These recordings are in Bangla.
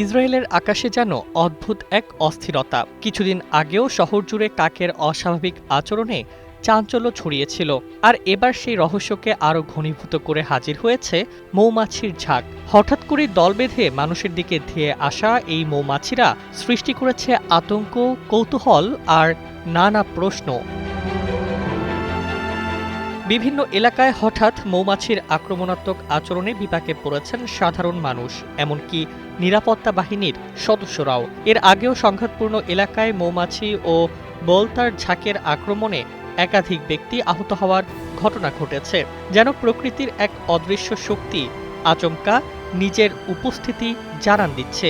ইসরায়েলের আকাশে যেন অদ্ভুত এক অস্থিরতা। কিছুদিন আগেও শহর জুড়ে কাকের অস্বাভাবিক আচরণে চাঞ্চল্য ছড়িয়েছিল, আর এবার সেই রহস্যকে আরও ঘনীভূত করে হাজির হয়েছে মৌমাছির ঝাঁক। হঠাৎ করে দল বেঁধে মানুষের দিকে ধেয়ে আসা এই মৌমাছিরা সৃষ্টি করেছে আতঙ্ক, কৌতূহল আর নানা প্রশ্ন। বিভিন্ন এলাকায় হঠাৎ মৌমাছির আক্রমণাত্মক আচরণে বিপাকে পড়েছেন সাধারণ মানুষ, এমনকি নিরাপত্তা বাহিনীর সদস্যরাও। এর আগেও সংঘাতপূর্ণ এলাকায় মৌমাছি ও বলতার ঝাঁকের আক্রমণে একাধিক ব্যক্তি আহত হওয়ার ঘটনা ঘটেছে। যেন প্রকৃতির এক অদৃশ্য শক্তি আচমকা নিজের উপস্থিতি জানান দিচ্ছে।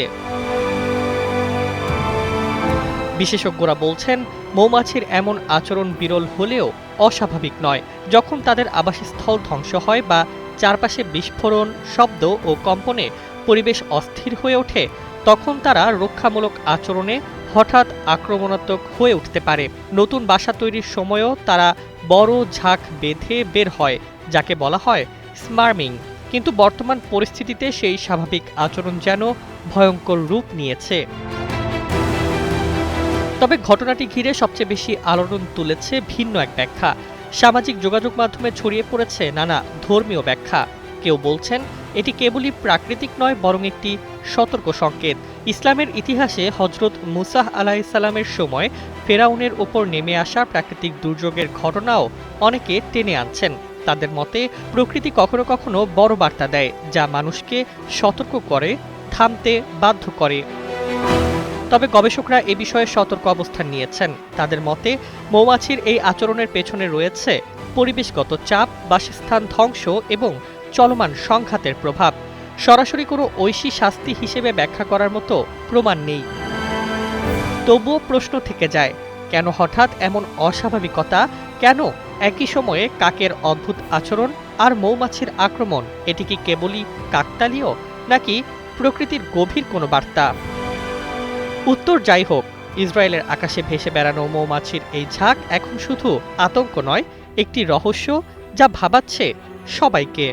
বিশেষজ্ঞরা বলছেন, মৌমাছির এমন আচরণ বিরল হলেও অস্বাভাবিক নয়। যখন তাদের আবাসস্থল ধ্বংস হয় বা চারপাশে বিস্ফোরণ, শব্দ ও কম্পনে পরিবেশ অস্থির হয়ে ওঠে, তখন তারা রক্ষামূলক আচরণে হঠাৎ আক্রমণাত্মক হয়ে উঠতে পারে। নতুন বাসা তৈরির সময়ও তারা বড় ঝাঁক বেঁধে বের হয়, যাকে বলা হয় স্মার্মিং। কিন্তু বর্তমান পরিস্থিতিতে সেই স্বাভাবিক আচরণ যেন ভয়ঙ্কর রূপ নিয়েছে। তবে ঘটনাটি ঘিরে সবচেয়ে বেশি আলোড়ন তুলেছে ভিন্ন এক ব্যাখ্যা। সামাজিক যোগাযোগ মাধ্যমে ছড়িয়ে পড়েছে নানা ধর্মীয় ব্যাখ্যা। কেউ বলছেন এটি কেবলই প্রাকৃতিক নয়, বরং একটি সতর্ক সংকেত। ইসলামের ইতিহাসে হজরত মুসা আলাইহিসসালামের সময় ফেরাউনের ওপর নেমে আসা প্রাকৃতিক দুর্যোগের ঘটনাও অনেকে টেনে আনছেন। তাদের মতে প্রকৃতি কখনো কখনো বড় বার্তা দেয়, যা মানুষকে সতর্ক করে, থামতে বাধ্য করে। তবে গবেষকরা এ বিষয়ে সতর্ক অবস্থান নিয়েছেন। তাদের মতে মৌমাছির এই আচরণের পেছনে রয়েছে পরিবেশগত চাপ, বাসস্থান ধ্বংস এবং চলমান সংঘাতের প্রভাব। সরাসরি কোনো ঐশী শাস্তি হিসেবে ব্যাখ্যা করার মতো প্রমাণ নেই। তবুও প্রশ্ন থেকে যায়, কেন হঠাৎ এমন অস্বাভাবিকতা? কেন একই সময়ে কাকের অদ্ভুত আচরণ আর মৌমাছির আক্রমণ? এটি কি কেবলই কাকতালীয়, নাকি প্রকৃতির গভীর কোনো বার্তা? উত্তর যাই হোক, ইসরায়েলের আকাশে ভেসে বেড়ানো মৌমাছির এই ঝাঁক এখন শুধু আতঙ্ক নয়, একটি রহস্য যা ভাবাচ্ছে সবাইকে।